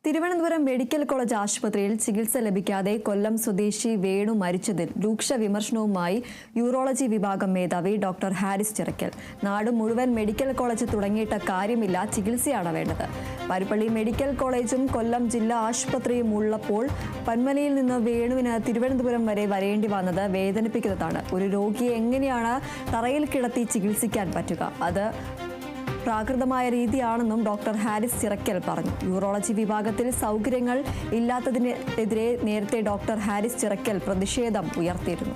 Thiruvananthapuram medical college ആശുപത്രിയിൽ ചികിത്സ ലഭിക്കാതെ കൊല്ലം സ്വദേശി വേണു മരിച്ചതിൽ രൂക്ഷ വിമർശനവുമായി യൂറോളജി വിഭാഗം മേധാവി ഡോക്ടർ ഹാരിസ് ചിറക്കൽ. നാട് മുഴുവൻ മെഡിക്കൽ കോളേജ് തുടങ്ങിയിട്ട കാര്യമില്ല, ചികിത്സയാണ് വേണ്ടത്. പാരിപ്പള്ളി മെഡിക്കൽ കോളേജും കൊല്ലം ജില്ലാ ആശുപത്രിയും ഉള്ളപ്പോൾ പന്മനയിൽ നിന്ന് വേണുവിന് തിരുവനന്തപുരം വരെ വരേണ്ടി വന്നത് വേദനിപ്പിക്കുന്നതാണ്. ഒരു രോഗിയെ എങ്ങനെയാണ് തറയിൽ കിടത്തി ചികിത്സിക്കാൻ പറ്റുക? അത് പ്രാകൃതമായ രീതിയാണെന്നും ഡോക്ടർ ഹാരിസ് ചിറക്കൽ പറഞ്ഞു. യൂറോളജി വിഭാഗത്തിൽ സൗകര്യങ്ങൾ ഇല്ലാത്തതിനെതിരെ നേരത്തെ ഡോക്ടർ ഹാരിസ് ചിറക്കൽ പ്രതിഷേധം ഉയർത്തിയിരുന്നു.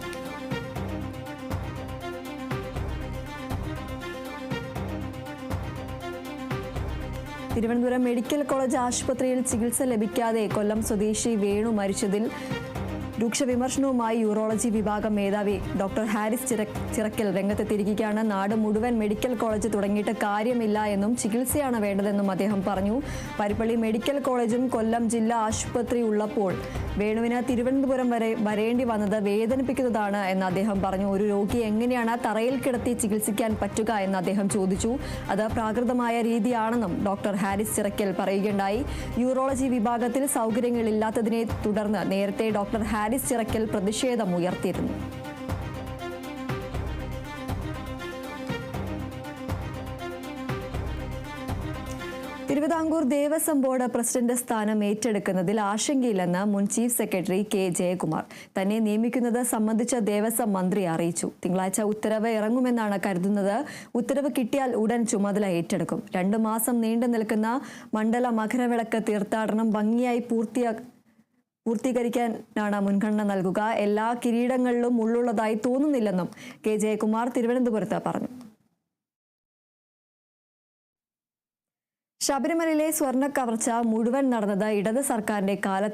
തിരുവനന്തപുരം മെഡിക്കൽ കോളേജ് ആശുപത്രിയിൽ ചികിത്സ ലഭിക്കാതെ കൊല്ലം സ്വദേശി വേണു മരിച്ചതിൽ രൂക്ഷ വിമർശനവുമായി യൂറോളജി വിഭാഗം മേധാവി ഡോക്ടർ ഹാരിസ് ചിറക്കൽ രംഗത്തെത്തിയിരിക്കുകയാണ്. നാട് മുഴുവൻ മെഡിക്കൽ കോളേജ് തുടങ്ങിയിട്ട് കാര്യമില്ല എന്നും ചികിത്സയാണ് വേണ്ടതെന്നും അദ്ദേഹം പറഞ്ഞു. പാരിപ്പള്ളി മെഡിക്കൽ കോളേജും കൊല്ലം ജില്ലാ ആശുപത്രി ഉള്ളപ്പോൾ വേണുവിന് തിരുവനന്തപുരം വരെ വരേണ്ടി വന്നത് വേദനിപ്പിക്കുന്നതാണ് എന്ന് അദ്ദേഹം പറഞ്ഞു. ഒരു രോഗിയെ എങ്ങനെയാണ് തറയിൽ കിടത്തി ചികിത്സിക്കാൻ പറ്റുക എന്ന് അദ്ദേഹം ചോദിച്ചു. അത് പ്രാകൃതമായ രീതിയാണെന്നും ഡോക്ടർ ഹാരിസ് ചിറക്കൽ പറയുകയുണ്ടായി. യൂറോളജി വിഭാഗത്തിൽ സൗകര്യങ്ങളില്ലാത്തതിനെ തുടർന്ന് നേരത്തെ ഡോക്ടർ ഹാരിസ് ചിറക്കൽ പ്രതിഷേധം ഉയർത്തിയിരുന്നു. തിരുവിതാംകൂർ ദേവസ്വം ബോർഡ് പ്രസിഡന്റ് സ്ഥാനം ഏറ്റെടുക്കുന്നതിൽ ആശങ്കയില്ലെന്ന് മുൻ ചീഫ് സെക്രട്ടറി കെ ജയകുമാർ. തന്നെ നിയമിക്കുന്നത് സംബന്ധിച്ച ദേവസ്വം മന്ത്രി അറിയിച്ചു. തിങ്കളാഴ്ച ഉത്തരവ് ഇറങ്ങുമെന്നാണ് കരുതുന്നത്. ഉത്തരവ് കിട്ടിയാൽ ഉടൻ ചുമതല ഏറ്റെടുക്കും. 2 മാസം നീണ്ടു നിൽക്കുന്ന മണ്ഡല മകരവിളക്ക് തീർത്ഥാടനം ഭംഗിയായി പൂർത്തീകരിക്കാനാണ് മുൻഗണന നൽകുക. എല്ലാ കിരീടങ്ങളിലും ഉള്ളുള്ളതായി തോന്നുന്നില്ലെന്നും കെ ജയകുമാർ തിരുവനന്തപുരത്ത് പറഞ്ഞു. ശബരിമലയിലെ സ്വർണ്ണ കവർച്ച മുഴുവൻ നടന്നത് ഇടത് സർക്കാരിന്റെ കാലത്ത്